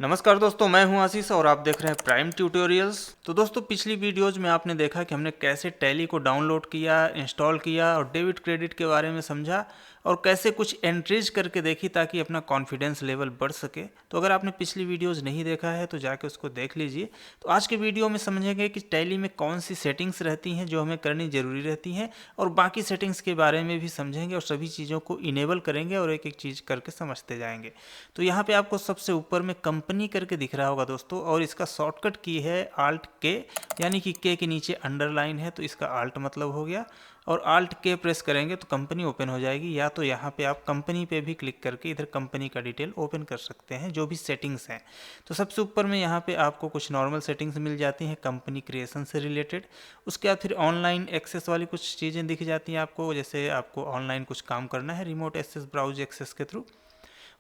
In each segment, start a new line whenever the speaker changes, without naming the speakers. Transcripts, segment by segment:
नमस्कार दोस्तों, मैं हूं आशीष और आप देख रहे हैं प्राइम ट्यूटोरियल्स। तो दोस्तों, पिछली वीडियोज में आपने देखा कि हमने कैसे टैली को डाउनलोड किया, इंस्टॉल किया और डेबिट क्रेडिट के बारे में समझा और कैसे कुछ एंट्रीज करके देखी ताकि अपना कॉन्फिडेंस लेवल बढ़ सके। तो अगर आपने पिछली वीडियोज़ नहीं देखा है तो जाके उसको देख लीजिए। तो आज के वीडियो में समझेंगे कि टैली में कौन सी सेटिंग्स रहती हैं जो हमें करनी ज़रूरी रहती हैं, और बाकी सेटिंग्स के बारे में भी समझेंगे और सभी चीज़ों को इनेबल करेंगे और एक एक चीज़ करके समझते जाएंगे। तो यहाँ पे आपको सबसे ऊपर में कंपनी करके दिख रहा होगा दोस्तों, और इसका शॉर्टकट की है Alt K, यानी कि K के नीचे अंडरलाइन है तो इसका Alt मतलब हो गया, और Alt K प्रेस करेंगे तो कंपनी ओपन हो जाएगी। या तो यहाँ पे आप कंपनी पे भी क्लिक करके इधर कंपनी का डिटेल ओपन कर सकते हैं, जो भी सेटिंग्स हैं। तो सबसे ऊपर में यहाँ पे आपको कुछ नॉर्मल सेटिंग्स मिल जाती हैं कंपनी क्रिएशन से रिलेटेड। उसके बाद फिर ऑनलाइन एक्सेस वाली कुछ चीज़ें दिख जाती हैं आपको, जैसे आपको ऑनलाइन कुछ काम करना है रिमोट एक्सेस ब्राउज एक्सेस के थ्रू।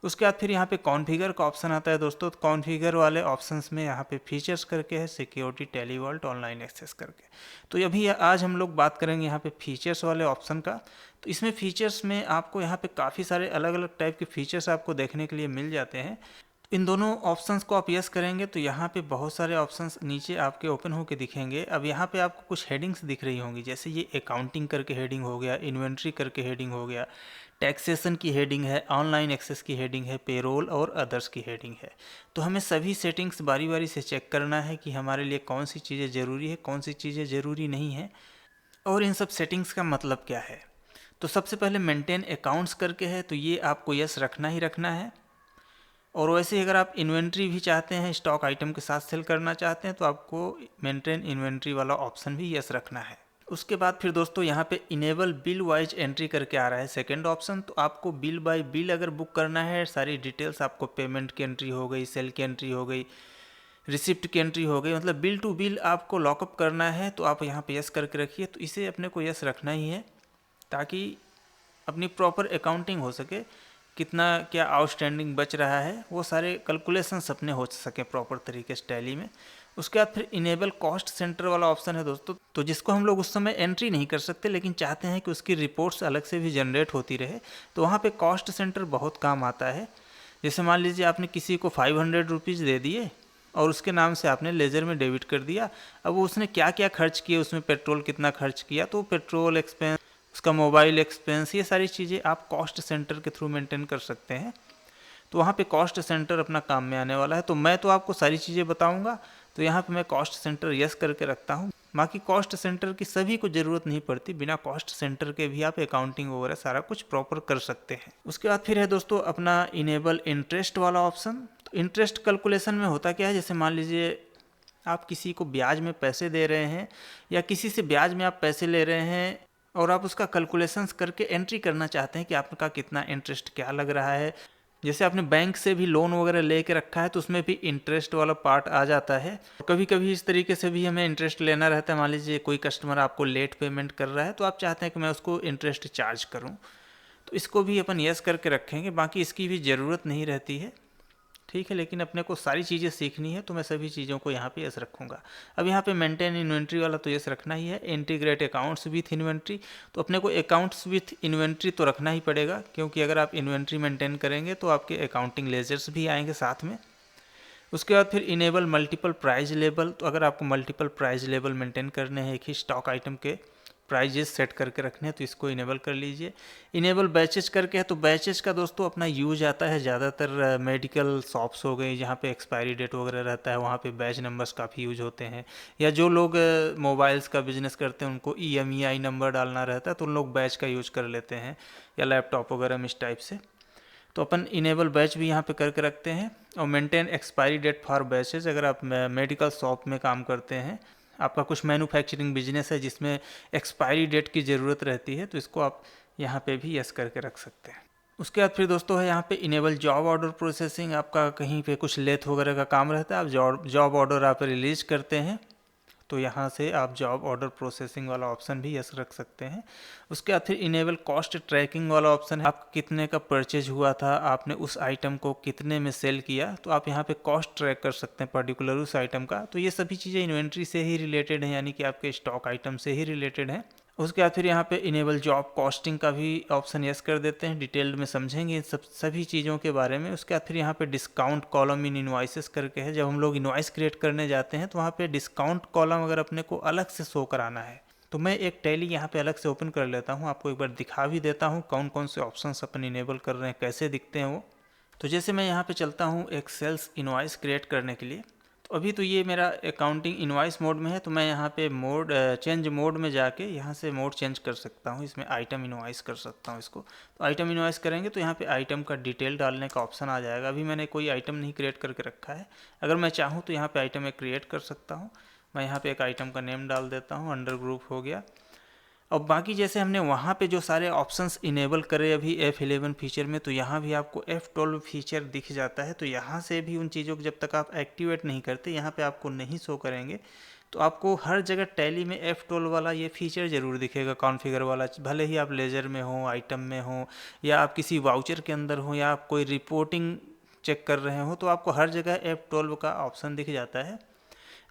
उसके बाद फिर यहाँ पे कॉन्फ़िगर का ऑप्शन आता है दोस्तों। तो कॉन्फ़िगर वाले ऑप्शंस में यहाँ पे फीचर्स करके है security Tally vault online access करके। तो अभी आज हम लोग बात करेंगे यहाँ पे फीचर्स वाले ऑप्शन का। तो इसमें फीचर्स में आपको यहाँ पे काफ़ी सारे अलग अलग टाइप के फीचर्स आपको देखने के लिए मिल जाते हैं। इन दोनों ऑप्शंस को आप यस करेंगे तो यहाँ पे बहुत सारे ऑप्शंस नीचे आपके ओपन होके दिखेंगे। अब यहाँ पे आपको कुछ हेडिंग्स दिख रही होंगी, जैसे ये अकाउंटिंग करके हेडिंग हो गया, इन्वेंट्री करके हेडिंग हो गया, टैक्सेशन की हेडिंग है, ऑनलाइन एक्सेस की हेडिंग है, पेरोल और अदर्स की हेडिंग है। तो हमें सभी सेटिंग्स बारी बारी से चेक करना है कि हमारे लिए कौन सी चीज़ें ज़रूरी है, कौन सी चीज़ें ज़रूरी नहीं है, और इन सब सेटिंग्स का मतलब क्या है। तो सबसे पहले मेंटेन अकाउंट्स करके है, तो ये आपको यस रखना ही रखना है। और वैसे ही अगर आप इन्वेंट्री भी चाहते हैं, स्टॉक आइटम के साथ सेल करना चाहते हैं, तो आपको मेंटेन इन्वेंट्री वाला ऑप्शन भी यस रखना है। उसके बाद फिर दोस्तों यहाँ पे इनेबल बिल वाइज एंट्री करके आ रहा है सेकंड ऑप्शन। तो आपको बिल बाय बिल अगर बुक करना है, सारी डिटेल्स आपको पेमेंट की एंट्री हो गई, सेल की एंट्री हो गई, रिसिप्ट की एंट्री हो गई, मतलब बिल टू बिल आपको लॉकअप करना है, तो आप यहाँ पे यस करके रखिए। तो इसे अपने को यस रखना ही है ताकि अपनी प्रॉपर अकाउंटिंग हो सके, कितना क्या आउटस्टैंडिंग बच रहा है, वो सारे कैलकुलेशंस अपने हो सके प्रॉपर तरीके से टैली में। उसके बाद फिर इनेबल कॉस्ट सेंटर वाला ऑप्शन है दोस्तों, तो जिसको हम लोग उस समय एंट्री नहीं कर सकते लेकिन चाहते हैं कि उसकी रिपोर्ट्स अलग से भी जनरेट होती रहे, तो वहाँ पे कॉस्ट सेंटर बहुत काम आता है। जैसे मान लीजिए आपने किसी को 500 रुपीज़ दे दिए और उसके नाम से आपने लेजर में डेबिट कर दिया। अब वो उसने क्या क्या खर्च किया, उसमें पेट्रोल कितना खर्च किया, तो पेट्रोल एक्सपेंस, उसका मोबाइल एक्सपेंस, ये सारी चीज़ें आप कॉस्ट सेंटर के थ्रू मेंटेन कर सकते हैं। तो वहाँ पे कॉस्ट सेंटर अपना काम में आने वाला है। तो मैं तो आपको सारी चीज़ें बताऊँगा, तो यहाँ पे मैं कॉस्ट सेंटर यस करके रखता हूँ। बाकी कॉस्ट सेंटर की सभी को ज़रूरत नहीं पड़ती, बिना कॉस्ट सेंटर के भी आप अकाउंटिंग वगैरह सारा कुछ प्रॉपर कर सकते हैं। उसके बाद फिर है दोस्तों अपना इनेबल इंटरेस्ट वाला ऑप्शन। तो इंटरेस्ट कैलकुलेशन में होता क्या है, जैसे मान लीजिए आप किसी को ब्याज में पैसे दे रहे हैं या किसी से ब्याज में आप पैसे ले रहे हैं और आप उसका कैलकुलेशंस करके एंट्री करना चाहते हैं कि आपका कितना इंटरेस्ट क्या लग रहा है। जैसे आपने बैंक से भी लोन वगैरह लेके रखा है तो उसमें भी इंटरेस्ट वाला पार्ट आ जाता है। कभी कभी इस तरीके से भी हमें इंटरेस्ट लेना रहता है। मान लीजिए कोई कस्टमर आपको लेट पेमेंट कर रहा है तो आप चाहते हैं कि मैं उसको इंटरेस्ट चार्ज करूं, तो इसको भी अपन यस करके रखेंगे। बाकी इसकी भी ज़रूरत नहीं रहती है, ठीक है, लेकिन अपने को सारी चीज़ें सीखनी है तो मैं सभी चीज़ों को यहाँ पे यस रखूँगा। अब यहाँ पे मेंटेन इन्वेंट्री वाला तो यस रखना ही है। इंटीग्रेट अकाउंट्स विथ इन्वेंट्री, तो अपने को अकाउंट्स विथ इन्वेंट्री तो रखना ही पड़ेगा, क्योंकि अगर आप इन्वेंट्री मेंटेन करेंगे तो आपके अकाउंटिंग लेजर्स भी आएंगे साथ में। उसके बाद फिर इनेबल मल्टीपल प्राइस लेवल, तो अगर आपको मल्टीपल प्राइस लेवल मेंटेन करने हैं, एक ही स्टॉक आइटम के प्राइजेस सेट करके रखने हैं, तो इसको इनेबल कर लीजिए। इनेबल बैचेज करके है, तो बैचेज का दोस्तों अपना यूज आता है ज़्यादातर मेडिकल शॉप्स हो गई जहाँ पे एक्सपायरी डेट वगैरह रहता है, वहाँ पे बैच नंबर्स काफ़ी यूज होते हैं। या जो लोग मोबाइल्स का बिजनेस करते हैं उनको EMEI नंबर डालना रहता है तो उन लोग बैच का यूज कर लेते हैं, या लैपटॉप वगैरह में इस टाइप से। तो अपन इनेबल बैच भी यहाँ पे करके रखते हैं। और maintain expiry date for batches, अगर आप मेडिकल शॉप में काम करते हैं, आपका कुछ मैन्युफैक्चरिंग बिजनेस है जिसमें एक्सपायरी डेट की ज़रूरत रहती है, तो इसको आप यहाँ पे भी यस करके रख सकते हैं। उसके बाद फिर दोस्तों है यहाँ पे इनेबल जॉब ऑर्डर प्रोसेसिंग। आपका कहीं पे कुछ लेथ वगैरह का काम रहता है, आप जॉब ऑर्डर आप रिलीज करते हैं, तो यहाँ से आप जॉब ऑर्डर प्रोसेसिंग वाला ऑप्शन भी यस रख सकते हैं। उसके बाद फिर इनेबल कॉस्ट ट्रैकिंग वाला ऑप्शन है। आप कितने का परचेज हुआ था, आपने उस आइटम को कितने में सेल किया, तो आप यहाँ पे कॉस्ट ट्रैक कर सकते हैं पर्टिकुलर उस आइटम का। तो ये सभी चीज़ें इन्वेंट्री से ही रिलेटेड हैं, यानी कि आपके स्टॉक आइटम से ही रिलेटेड हैं। उसके बाद फिर यहाँ पे इनेबल जॉब कॉस्टिंग का भी ऑप्शन यस कर देते हैं। डिटेल्ड में समझेंगे इन सभी चीज़ों के बारे में। उसके बाद फिर यहाँ पे डिस्काउंट कॉलम इन इनवॉइसेस करके है। जब हम लोग इनवॉइस क्रिएट करने जाते हैं तो वहाँ पे डिस्काउंट कॉलम अगर अपने को अलग से शो कराना है तो मैं एक टैली यहाँ पे अलग से ओपन कर लेता हूँ, आपको एक बार दिखा भी देता हूँ कौन कौन से ऑप्शंस अपन इनेबल कर रहे हैं, कैसे दिखते हैं वो। तो जैसे मैं यहाँ पे चलता हूँ एक सेल्स इनवॉइस क्रिएट करने के लिए, तो अभी तो ये मेरा अकाउंटिंग इनवॉइस मोड में है, तो मैं यहाँ पे मोड चेंज मोड में जाके यहाँ से मोड चेंज कर सकता हूँ। इसमें आइटम इनवॉइस कर सकता हूँ इसको। तो आइटम इनवॉइस करेंगे तो यहाँ पे आइटम का डिटेल डालने का ऑप्शन आ जाएगा। अभी मैंने कोई आइटम नहीं क्रिएट करके रखा है, अगर मैं चाहूँ तो यहाँ पे आइटम एक क्रिएट कर सकता हूँ। मैं यहाँ पे एक आइटम का नेम डाल देता हूँ, अंडर ग्रुप हो गया। और बाकी जैसे हमने वहाँ पे जो सारे ऑप्शंस इनेबल करे अभी F11 फीचर में, तो यहाँ भी आपको F12 फीचर दिख जाता है। तो यहाँ से भी उन चीज़ों को जब तक आप एक्टिवेट नहीं करते यहाँ पे आपको नहीं शो करेंगे। तो आपको हर जगह टैली में F12 वाला ये फीचर ज़रूर दिखेगा, कॉन्फ़िगर वाला। भले ही आप लेजर में हो, आइटम में हो, या आप किसी वाउचर के अंदर हो, या आप कोई रिपोर्टिंग चेक कर रहे हो, तो आपको हर जगह F12 का ऑप्शन दिख जाता है।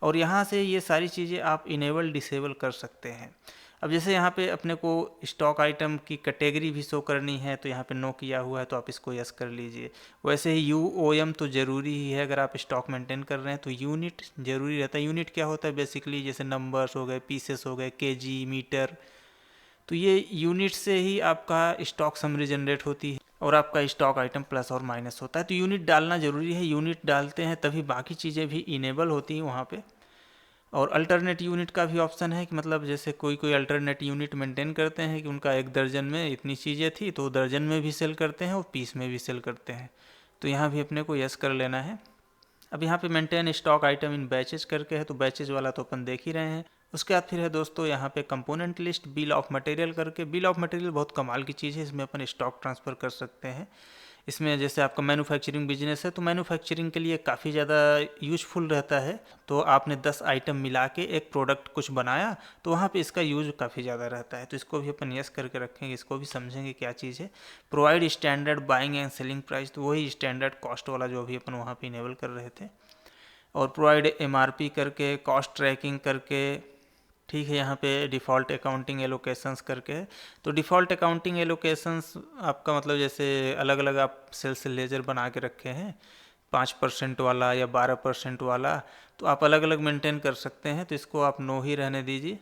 और यहाँ से ये सारी चीज़ें आप इनेबल डिसेबल कर सकते हैं। अब जैसे यहाँ पे अपने को स्टॉक आइटम की कैटेगरी भी शो करनी है, तो यहाँ पे नो किया हुआ है तो आप इसको यस कर लीजिए। वैसे ही UOM तो ज़रूरी ही है, अगर आप स्टॉक मेंटेन कर रहे हैं तो यूनिट ज़रूरी रहता है। यूनिट क्या होता है बेसिकली, जैसे नंबर्स हो गए, पीसेस हो गए, केजी, मीटर, तो ये यूनिट से ही आपका स्टॉक समरी जनरेट होती है और आपका स्टॉक आइटम प्लस और माइनस होता है। तो यूनिट डालना ज़रूरी है, यूनिट डालते हैं तभी बाकी चीज़ें भी इनेबल होती हैं वहाँ पे। और अल्टरनेट यूनिट का भी ऑप्शन है कि मतलब जैसे कोई अल्टरनेट यूनिट मेंटेन करते हैं कि उनका एक दर्जन में इतनी चीज़ें थी तो दर्जन में भी सेल करते हैं और पीस में भी सेल करते हैं, तो यहाँ भी अपने को यस कर लेना है। अब यहाँ पे मेंटेन स्टॉक आइटम इन बैचेज करके है, तो बैचेज वाला तो अपन देख ही रहे हैं। उसके बाद फिर है दोस्तों यहाँ पे component list, bill of material करके। बिल ऑफ मटेरियल बहुत कमाल की चीज़ है, इसमें अपन स्टॉक ट्रांसफ़र कर सकते हैं। इसमें जैसे आपका मैन्युफैक्चरिंग बिजनेस है तो मैन्युफैक्चरिंग के लिए काफ़ी ज़्यादा यूजफुल रहता है। तो आपने 10 आइटम मिला के एक प्रोडक्ट कुछ बनाया तो वहाँ पे इसका यूज काफ़ी ज़्यादा रहता है, तो इसको भी अपन यस करके रखेंगे, इसको भी समझेंगे क्या चीज़ है। Provide standard buying and selling price, तो वही स्टैंडर्ड कॉस्ट वाला जो अभी अपन वहाँ पे इनेबल कर रहे थे। और प्रोवाइड MRP करके, कॉस्ट ट्रैकिंग करके, ठीक है। यहाँ पे डिफ़ॉल्ट अकाउंटिंग एलोकेशंस करके है, तो डिफ़ॉल्ट अकाउंटिंग एलोकेशंस आपका मतलब जैसे अलग अलग आप सेल्स लेजर बना के रखे हैं, 5% वाला या 12% वाला, तो आप अलग अलग मेंटेन कर सकते हैं। तो इसको आप नो ही रहने दीजिए।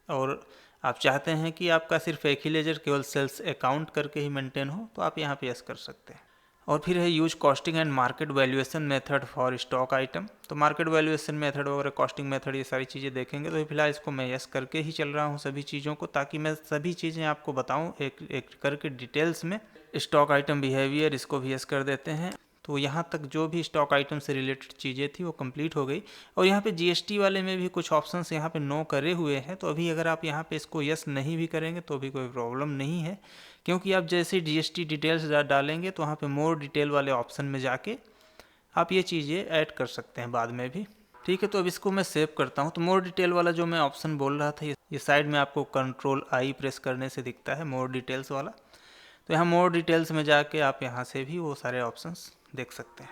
और आप चाहते हैं कि आपका सिर्फ एक ही लेजर केवल सेल्स अकाउंट करके ही मेंटेन हो, तो आप यहाँ पे यस कर सकते हैं। और फिर है use costing and market valuation method for stock item, तो मार्केट वैल्यूएशन मेथड वगैरह, कॉस्टिंग मेथड, ये सारी चीज़ें देखेंगे। तो फिलहाल इसको मैं यस करके ही चल रहा हूँ सभी चीज़ों को, ताकि मैं सभी चीज़ें आपको बताऊँ एक एक करके डिटेल्स में। स्टॉक आइटम बिहेवियर, इसको भी यस कर देते हैं। तो यहाँ तक जो भी स्टॉक आइटम से रिलेटेड चीज़ें थी वो कंप्लीट हो गई। और यहाँ पे GST वाले में भी कुछ ऑप्शंस यहाँ पे नो करे हुए हैं, तो अभी अगर आप यहाँ पे इसको यस नहीं भी करेंगे तो भी कोई प्रॉब्लम नहीं है, क्योंकि आप जैसे GST डिटेल्स डालेंगे तो वहाँ पे मोर डिटेल वाले ऑप्शन में जाके आप ये चीज़ें ऐड कर सकते हैं बाद में भी। ठीक है, तो अब इसको मैं सेव करता हूँ। तो मोर डिटेल वाला जो मैं ऑप्शन बोल रहा था, ये साइड में आपको Ctrl+I प्रेस करने से दिखता है, मोर डिटेल्स वाला। तो यहाँ मोर डिटेल्स में जाके आप यहाँ से भी वो सारे ऑप्शंस देख सकते हैं।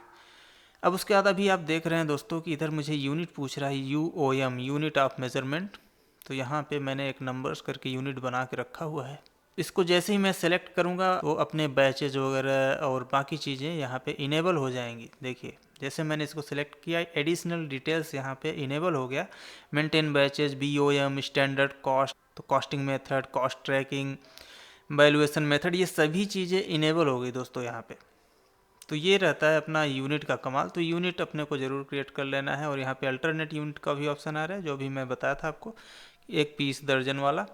अब उसके बाद अभी आप देख रहे हैं दोस्तों कि इधर मुझे यूनिट पूछ रहा है, UOM, यूनिट ऑफ मेजरमेंट। तो यहाँ पे मैंने एक नंबर्स करके यूनिट बना के रखा हुआ है। इसको जैसे ही मैं सेलेक्ट करूँगा वो अपने बैचेज वगैरह और बाकी चीज़ें यहाँ पे इनेबल हो जाएंगी। देखिए जैसे मैंने इसको सिलेक्ट किया, एडिशनल डिटेल्स यहाँ पे इनेबल हो गया। Maintain batches, BOM, standard cost, तो costing method, cost tracking, valuation method, ये सभी चीज़ें इनेबल हो गई दोस्तों यहाँ पे। तो ये रहता है अपना यूनिट का कमाल। तो यूनिट अपने को ज़रूर क्रिएट कर लेना है। और यहाँ पे अल्टरनेट यूनिट का भी ऑप्शन आ रहा है, जो भी मैं बताया था आपको, एक पीस दर्जन वाला।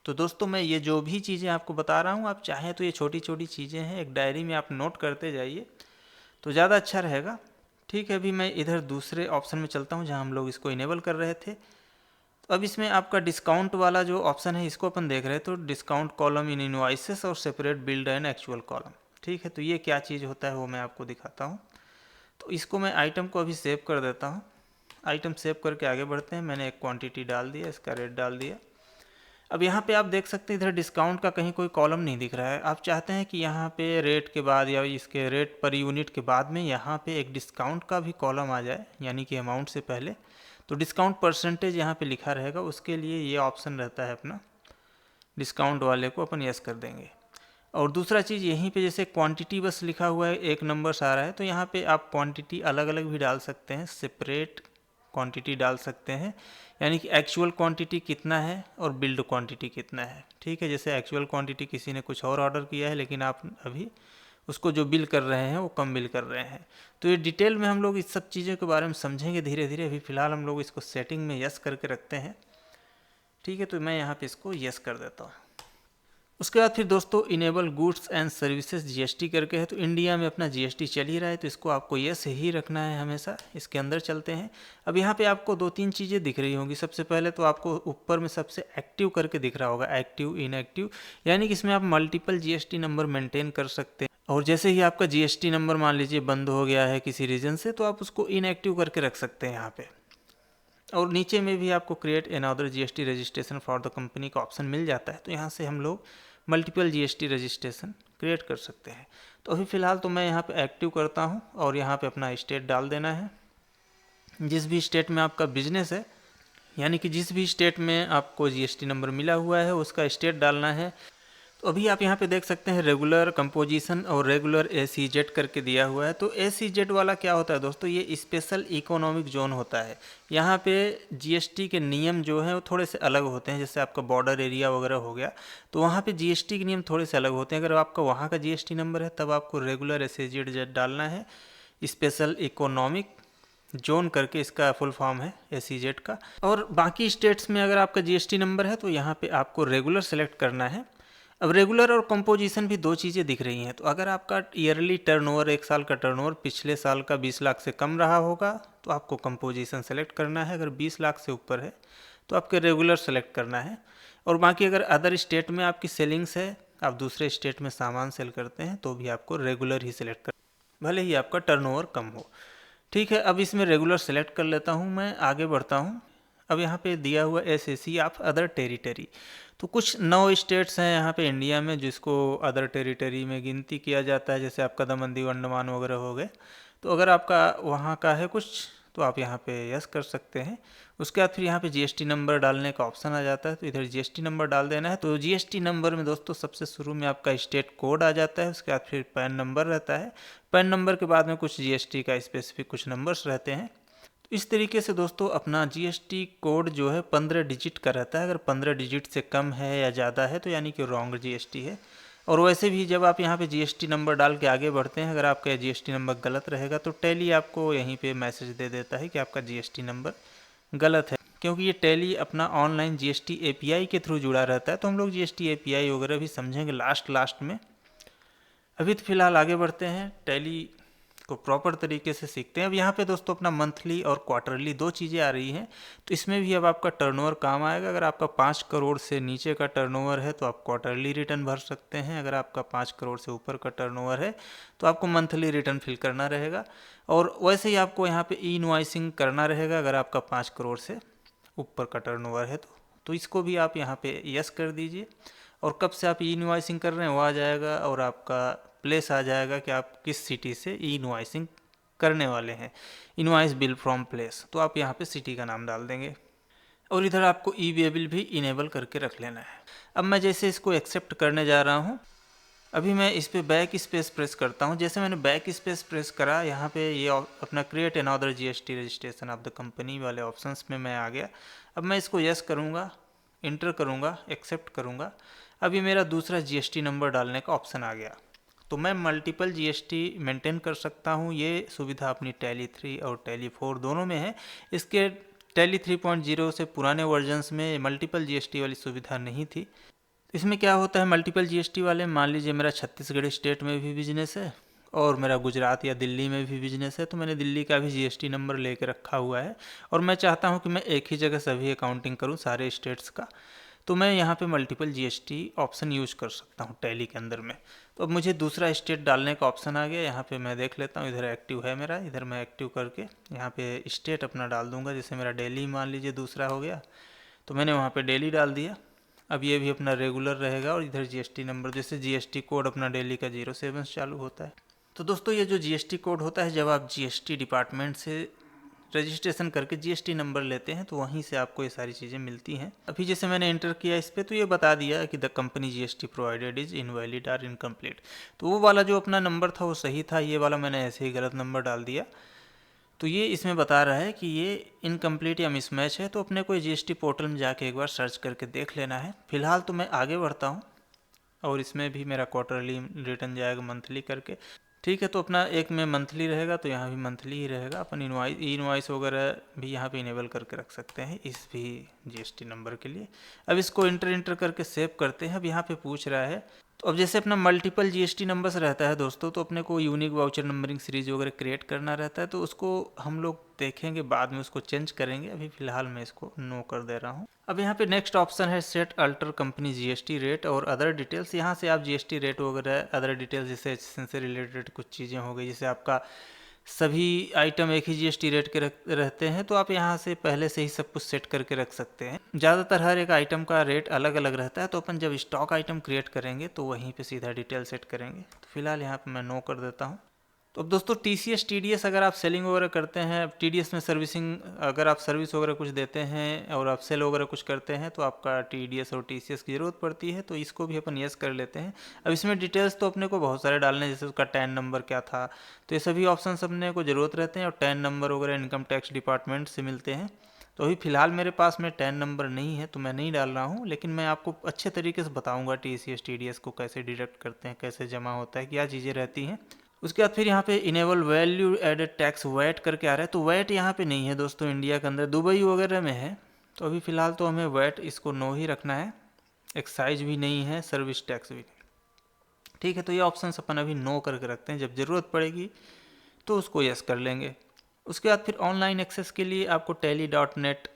तो दोस्तों मैं ये जो भी चीज़ें आपको बता रहा हूँ, आप चाहें तो ये छोटी छोटी चीज़ें हैं, एक डायरी में आप नोट करते जाइए तो ज़्यादा अच्छा रहेगा। ठीक है, अभी मैं इधर दूसरे ऑप्शन में चलता हूँ जहाँ हम लोग इसको इनेबल कर रहे थे। तो अब इसमें आपका डिस्काउंट वाला जो ऑप्शन है इसको अपन देख रहे हैं। तो डिस्काउंट कॉलम इन इनवॉइसेस और separate build and actual column. ठीक है, तो ये क्या चीज़ होता है वो मैं आपको दिखाता हूँ। तो इसको मैं आइटम को अभी सेव कर देता हूँ। आइटम सेव करके आगे बढ़ते हैं। मैंने एक क्वांटिटी डाल दिया, इसका रेट डाल दिया। अब यहाँ पे आप देख सकते हैं इधर डिस्काउंट का कहीं कोई कॉलम नहीं दिख रहा है। आप चाहते हैं कि यहाँ पे रेट के बाद या इसके रेट पर यूनिट के बाद में यहाँ पे एक डिस्काउंट का भी कॉलम आ जाए, यानी कि अमाउंट से पहले। तो डिस्काउंट परसेंटेज यहाँ पे लिखा रहेगा, उसके लिए ये ऑप्शन रहता है अपना डिस्काउंट वाले को अपन यस कर देंगे। और दूसरा चीज़ यहीं पे जैसे क्वांटिटी बस लिखा हुआ है, एक नंबर्स आ रहा है, तो यहाँ पे आप क्वांटिटी अलग अलग भी डाल सकते हैं, सेपरेट क्वांटिटी डाल सकते हैं, यानी कि एक्चुअल क्वांटिटी कितना है और बिल्ड क्वांटिटी कितना है। ठीक है, जैसे एक्चुअल क्वांटिटी किसी ने कुछ और ऑर्डर किया है लेकिन आप अभी उसको जो बिल कर रहे हैं वो कम बिल कर रहे हैं। तो ये डिटेल में हम लोग इस सब चीज़ों के बारे में समझेंगे धीरे धीरे। अभी फ़िलहाल हम लोग इसको सेटिंग में यस करके रखते हैं। ठीक है, तो मैं यहाँ पे इसको यस कर देता हूँ। उसके बाद फिर दोस्तों enable goods and services GST करके है, तो इंडिया में अपना जीएसटी चल ही रहा है तो इसको आपको यस ही रखना है हमेशा। इसके अंदर चलते हैं। अब यहाँ पे आपको 2-3 चीज़ें दिख रही होंगी। सबसे पहले तो आपको ऊपर में सबसे एक्टिव करके दिख रहा होगा, एक्टिव इनएक्टिव, यानी कि इसमें आप मल्टीपल जीएसटी नंबर मेंटेन कर सकते हैं। और जैसे ही आपका जीएसटी नंबर मान लीजिए बंद हो गया है किसी रीज़न से, तो आप उसको इनएक्टिव करके रख सकते हैं यहाँ पे। और नीचे में भी आपको create another GST registration for the company का ऑप्शन मिल जाता है, तो यहाँ से हम लोग मल्टीपल जीएसटी रजिस्ट्रेशन क्रिएट कर सकते हैं। तो अभी फ़िलहाल तो मैं यहाँ पे एक्टिव करता हूँ और यहाँ पे अपना स्टेट डाल देना है। जिस भी स्टेट में आपका बिजनेस है, यानी कि जिस भी स्टेट में आपको जीएसटी नंबर मिला हुआ है उसका स्टेट डालना है। तो अभी आप यहाँ पे देख सकते हैं रेगुलर, कंपोजिशन और रेगुलर एसीजेड करके दिया हुआ है। तो एसीजेड वाला क्या होता है दोस्तों, ये स्पेशल इकोनॉमिक जोन होता है। यहाँ पे जीएसटी के नियम जो हैं वो थोड़े से अलग होते हैं। जैसे आपका बॉर्डर एरिया वगैरह हो गया, तो वहाँ पे जीएसटी के नियम थोड़े से अलग होते हैं। अगर आपका वहाँ का जीएसटी नंबर है तब आपको रेगुलर एसीजेड डालना है। स्पेशल इकोनॉमिक जोन करके इसका फुल फॉर्म है एसीजेड का। और बाकी स्टेट्स में अगर आपका जीएसटी नंबर है तो यहाँ पे आपको रेगुलर सेलेक्ट करना है। अब रेगुलर और कंपोजिशन भी 2 चीज़ें दिख रही हैं। तो अगर आपका ईयरली टर्नओवर, एक साल का टर्नओवर पिछले साल का 20 लाख से कम रहा होगा तो आपको कंपोजिशन सेलेक्ट करना है। अगर 20 लाख से ऊपर है तो आपके रेगुलर सेलेक्ट करना है। और बाकी अगर अदर स्टेट में आपकी सेलिंग्स है, आप दूसरे स्टेट में सामान सेल करते हैं, तो भी आपको रेगुलर ही सिलेक्ट कर, भले ही आपका टर्नओवर कम हो। ठीक है, अब इसमें रेगुलर सेलेक्ट कर लेता हूँ, मैं आगे बढ़ता हूँ। अब यहाँ पे दिया हुआ एसएसी ऑफ अदर टेरिटरी, तो कुछ 9 स्टेट्स हैं यहाँ पे इंडिया में जिसको अदर टेरिटरी में गिनती किया जाता है। जैसे आपका दमन दीव, अंडमान वगैरह हो गए। तो अगर आपका वहाँ का है कुछ तो आप यहाँ पे यस कर सकते हैं। उसके बाद फिर यहाँ पे जीएसटी नंबर डालने का ऑप्शन आ जाता है, तो इधर जीएसटी नंबर डाल देना है। तो जीएसटी नंबर में दोस्तों सबसे शुरू में आपका स्टेट कोड आ जाता है, उसके बाद फिर पैन नंबर रहता है। पैन नंबर के बाद में कुछ जीएसटी का स्पेसिफिक कुछ नंबर्स रहते हैं। तो इस तरीके से दोस्तों अपना जीएसटी कोड जो है 15 डिजिट का रहता है। अगर 15 डिजिट से कम है या ज़्यादा है तो यानी कि रॉन्ग जीएसटी है। और वैसे भी जब आप यहाँ पे जीएसटी नंबर डाल के आगे बढ़ते हैं, अगर आपका जीएसटी नंबर गलत रहेगा तो टैली आपको यहीं पे मैसेज दे देता है कि आपका जीएसटी नंबर गलत है। क्योंकि ये टैली अपना ऑनलाइन जीएसटी एपीआई के थ्रू जुड़ा रहता है, तो हम लोग जीएसटी एपीआई वगैरह भी समझेंगे लास्ट में। अभी तो फिलहाल आगे बढ़ते हैं, टैली को प्रॉपर तरीके से सीखते हैं। अब यहाँ पे दोस्तों अपना मंथली और क्वार्टरली 2 चीज़ें आ रही हैं, तो इसमें भी अब आपका टर्नओवर काम आएगा। अगर आपका 5 करोड़ से नीचे का टर्नओवर है तो आप क्वार्टरली रिटर्न भर सकते हैं। अगर आपका 5 करोड़ से ऊपर का टर्नओवर है तो आपको मंथली रिटर्न फिल करना रहेगा। और वैसे ही आपको यहाँ पे ई इनवॉइसिंग करना रहेगा अगर आपका 5 करोड़ से ऊपर का टर्नओवर है तो इसको भी आप यहाँ पे यस कर दीजिए। और कब से आप ई इनवॉइसिंग कर रहे हैं वो आ जाएगा, और आपका प्लेस आ जाएगा कि आप किस सिटी से ई इनवॉइसिंग करने वाले हैं, इनवॉइस बिल फ्रॉम प्लेस। तो आप यहाँ पे सिटी का नाम डाल देंगे। और इधर आपको ई वे बिल भी इनेबल करके रख लेना है। अब मैं जैसे इसको एक्सेप्ट करने जा रहा हूँ, अभी मैं इस पर बैक स्पेस प्रेस करता हूँ। जैसे मैंने बैक स्पेस प्रेस करा, यहाँ पे ये अपना create another GST registration of the company वाले ऑप्शंस में मैं आ गया। अब मैं इसको यस करूँगा, इंटर करूँगा, एक्सेप्ट करूँगा। अभी मेरा दूसरा जीएसटी नंबर डालने का ऑप्शन आ गया, तो मैं मल्टीपल जीएसटी मेंटेन कर सकता हूँ। ये सुविधा अपनी टैली 3 और टैली 4 दोनों में है। इसके टैली 3.0 से पुराने वर्जन्स में मल्टीपल जीएसटी वाली सुविधा नहीं थी। इसमें क्या होता है, मल्टीपल जीएसटी वाले, मान लीजिए मेरा छत्तीसगढ़ स्टेट में भी बिजनेस है और मेरा गुजरात या दिल्ली में भी बिजनेस है, तो मैंने दिल्ली का भी जीएसटी नंबर लेके रखा हुआ है और मैं चाहता हूँ कि मैं एक ही जगह सभी अकाउंटिंग करूँ सारे स्टेट्स का। तो मैं यहाँ पे मल्टीपल जीएसटी ऑप्शन यूज़ कर सकता हूँ टैली के अंदर में। तो अब मुझे दूसरा स्टेट डालने का ऑप्शन आ गया। यहाँ पे मैं देख लेता हूँ, इधर एक्टिव है मेरा, इधर मैं एक्टिव करके यहाँ पे स्टेट अपना डाल दूँगा। जैसे मेरा दिल्ली मान लीजिए दूसरा हो गया, तो मैंने वहाँ पे दिल्ली डाल दिया। अब ये भी अपना रेगुलर रहेगा और इधर जीएसटी नंबर, जैसे जीएसटी कोड अपना दिल्ली का 07 चालू होता है। तो दोस्तों ये जो जीएसटी कोड होता है, जब आप जीएसटी डिपार्टमेंट से रजिस्ट्रेशन करके जीएसटी नंबर लेते हैं तो वहीं से आपको ये सारी चीज़ें मिलती हैं। अभी जैसे मैंने एंटर किया इस पर तो ये बता दिया कि the company GST provided is invalid और इनकम्प्लीट। तो वो वाला जो अपना नंबर था वो सही था, ये वाला मैंने ऐसे ही गलत नंबर डाल दिया। तो ये इसमें बता रहा है कि ये इनकम्प्लीट या मिसमैच है, तो अपने को जीएसटी पोर्टल में जाके एक बार सर्च करके देख लेना है। फिलहाल तो मैं आगे बढ़ता हूँ और इसमें भी मेरा क्वार्टरली रिटर्न जाएगा मंथली करके। ठीक है, तो अपना एक में मंथली रहेगा तो यहाँ भी मंथली ही रहेगा। अपन इनवॉइस वगैरह भी यहाँ पे इनेबल करके रख सकते हैं इस भी जीएसटी नंबर के लिए। अब इसको इंटर करके सेव करते हैं। अब यहाँ पे पूछ रहा है, तो अब जैसे अपना मल्टीपल जीएसटी नंबर्स रहता है दोस्तों, तो अपने को यूनिक वाउचर नंबरिंग सीरीज वगैरह क्रिएट करना रहता है, तो उसको हम लोग देखेंगे बाद में, उसको चेंज करेंगे। अभी फिलहाल मैं इसको नो कर दे रहा हूँ। अब यहाँ पे नेक्स्ट ऑप्शन है set alter company GST rate और अदर डिटेल्स। यहाँ से आप जीएसटी रेट वगैरह अदर डिटेल्स जैसे से रिलेटेड कुछ चीज़ें हो गई, जैसे आपका सभी आइटम एक ही जीएसटी रेट के रहते हैं तो आप यहाँ से पहले से ही सब कुछ सेट करके रख सकते हैं। ज़्यादातर हर एक आइटम का रेट अलग अलग रहता है, तो अपन जब स्टॉक आइटम क्रिएट करेंगे तो वहीं पे सीधा डिटेल सेट करेंगे। तो फिलहाल यहाँ पे मैं नो कर देता हूँ। तो अब दोस्तों टीसीएस टीडीएस अगर आप सेलिंग वगैरह करते हैं, टीडीएस में सर्विसिंग, अगर आप सर्विस वगैरह कुछ देते हैं और आप सेल वगैरह कुछ करते हैं तो आपका टीडीएस और टीसीएस की ज़रूरत पड़ती है, तो इसको भी अपन यस कर लेते हैं। अब इसमें डिटेल्स तो अपने को बहुत सारे डालने हैं, जैसे उसका टैन नंबर क्या था, तो ये सभी ऑप्शन अपने को ज़रूरत रहते हैं और टैन नंबर वगैरह इनकम टैक्स डिपार्टमेंट से मिलते हैं। तो अभी फ़िलहाल मेरे पास में टैन नंबर नहीं है तो मैं नहीं डाल रहा हूँ, लेकिन मैं आपको अच्छे तरीके से बताऊँगा टीसीएस टीडीएस को कैसे डिडक्ट करते हैं, कैसे जमा होता है, क्या चीज़ें रहती हैं। उसके बाद फिर यहाँ पे enable value added tax VAT करके आ रहा है, तो वैट यहाँ पे नहीं है दोस्तों, इंडिया के अंदर दुबई वगैरह में है। तो अभी फ़िलहाल तो हमें वैट इसको नो ही रखना है, एक्साइज भी नहीं है, सर्विस टैक्स भी नहीं। ठीक है, तो ये ऑप्शन अपन अभी नो करके रखते हैं, जब ज़रूरत पड़ेगी तो उसको यस कर लेंगे। उसके बाद फिर ऑनलाइन एक्सेस के लिए आपको tally.net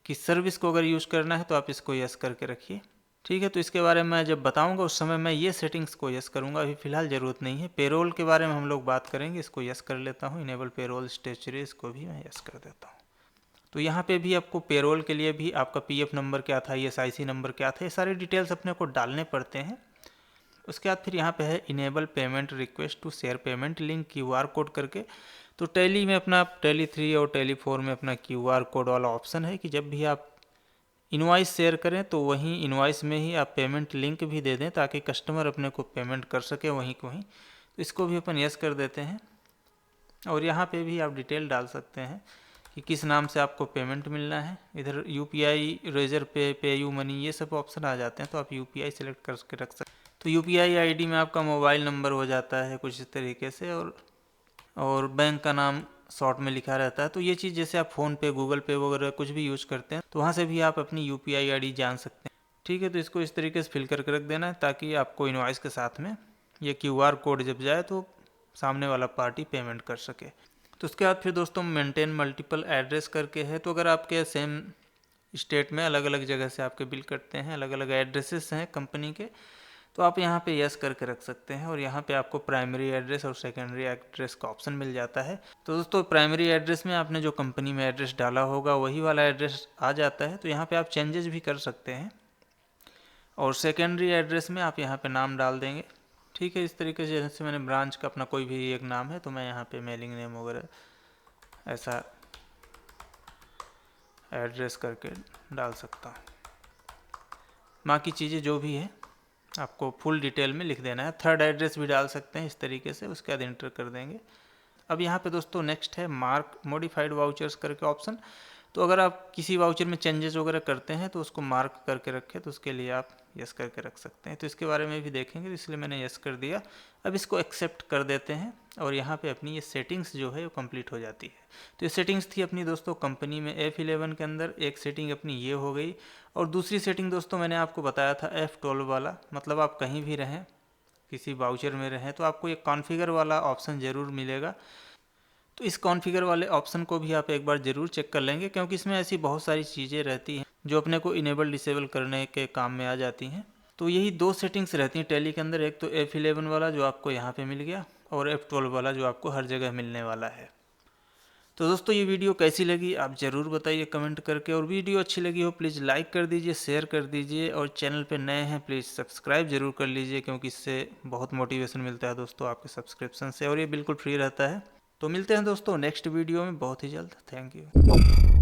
की सर्विस को अगर यूज़ करना है तो आप इसको यस करके रखिए। ठीक है, तो इसके बारे में मैं जब बताऊंगा उस समय मैं ये सेटिंग्स को यस करूंगा, अभी फ़िलहाल ज़रूरत नहीं है। पेरोल के बारे में हम लोग बात करेंगे, इसको यस कर लेता हूँ। इनेबल पेरोल स्टेचुरी, इसको भी मैं यस कर देता हूँ। तो यहाँ पे भी आपको पेरोल के लिए भी आपका पीएफ नंबर क्या था, ईएसआईसी नंबर क्या था, ये सारे डिटेल्स अपने को डालने पड़ते हैं। उसके बाद फिर यहाँ पे है enable payment request to share payment link QR code करके। तो टैली में अपना टैली 3 और टैली 4 में अपना क्यूआर कोड वाला ऑप्शन है कि जब भी आप इनवॉइस शेयर करें तो वहीं इनवॉइस में ही आप पेमेंट लिंक भी दे दें ताकि कस्टमर अपने को पेमेंट कर सके वहीं को वहीं। तो इसको भी अपन यस कर देते हैं और यहाँ पे भी आप डिटेल डाल सकते हैं कि किस नाम से आपको पेमेंट मिलना है। इधर यूपीआई, रेजर पे, पेयू मनी, ये सब ऑप्शन आ जाते हैं, तो आप यूपीआई सेलेक्ट करके रख सकते हैं। तो यूपीआई आईडी में आपका मोबाइल नंबर हो जाता है कुछ इस तरीके से, और बैंक का नाम शॉर्ट में लिखा रहता है। तो ये चीज़ जैसे आप फ़ोन पे, गूगल पे वगैरह कुछ भी यूज़ करते हैं तो वहाँ से भी आप अपनी यूपीआई आईडी जान सकते हैं। ठीक है, तो इसको इस तरीके से फिल करके रख देना है ताकि आपको इनवॉइस के साथ में ये क्यूआर कोड जब जाए तो सामने वाला पार्टी पेमेंट कर सके। तो उसके बाद फिर दोस्तों मेंटेन मल्टीपल एड्रेस करके है। तो अगर आपके सेम स्टेट में अलग अलग जगह से आपके बिल कटते हैं, अलग अलग एड्रेसेस हैं कंपनी के, तो आप यहाँ पे यस करके रख सकते हैं और यहाँ पे आपको प्राइमरी एड्रेस और सेकेंडरी एड्रेस का ऑप्शन मिल जाता है। तो दोस्तों प्राइमरी एड्रेस में आपने जो कंपनी में एड्रेस डाला होगा वही वाला एड्रेस आ जाता है, तो यहाँ पे आप चेंजेस भी कर सकते हैं। और सेकेंडरी एड्रेस में आप यहाँ पे नाम डाल देंगे। ठीक है, इस तरीके से जैसे मैंने ब्रांच का अपना कोई भी एक नाम है तो मैं यहाँ पे मेलिंग नेम वगैरह ऐसा एड्रेस करके डाल सकता हूँ। बाकी चीज़ें जो भी है आपको फुल डिटेल में लिख देना है। थर्ड एड्रेस भी डाल सकते हैं इस तरीके से, उसके बाद इंटर कर देंगे। अब यहाँ पे दोस्तों नेक्स्ट है मार्क मॉडिफाइड वाउचर्स करके ऑप्शन। तो अगर आप किसी वाउचर में चेंजेस वगैरह करते हैं तो उसको मार्क करके रखें, तो उसके लिए आप यस करके रख सकते हैं। तो इसके बारे में भी देखेंगे, तो इसलिए मैंने यस कर दिया। अब इसको एक्सेप्ट कर देते हैं और यहाँ पे अपनी ये सेटिंग्स जो है वो कंप्लीट हो जाती है। तो ये सेटिंग्स थी अपनी दोस्तों कंपनी में F11 के अंदर। एक सेटिंग अपनी ये हो गई और दूसरी सेटिंग दोस्तों मैंने आपको बताया था F12 वाला, मतलब आप कहीं भी रहें, किसी वाउचर में रहें तो आपको ये कॉन्फ़िगर वाला ऑप्शन ज़रूर मिलेगा। तो इस कॉन्फ़िगर वाले ऑप्शन को भी आप एक बार ज़रूर चेक कर लेंगे, क्योंकि इसमें ऐसी बहुत सारी चीज़ें रहती हैं जो अपने को इनेबल डिसेबल करने के काम में आ जाती हैं। तो यही दो सेटिंग्स रहती हैं टैली के अंदर, एक तो F11 वाला जो आपको यहाँ पे मिल गया और F12 वाला जो आपको हर जगह मिलने वाला है। तो दोस्तों ये वीडियो कैसी लगी आप ज़रूर बताइए कमेंट करके, और वीडियो अच्छी लगी हो प्लीज़ लाइक कर दीजिए, शेयर कर दीजिए, और चैनल पे नए हैं प्लीज़ सब्सक्राइब ज़रूर कर लीजिए, क्योंकि इससे बहुत मोटिवेशन मिलता है दोस्तों आपके सब्सक्रिप्शन से, और ये बिल्कुल फ्री रहता है। तो मिलते हैं दोस्तों नेक्स्ट वीडियो में बहुत ही जल्द। Thank you.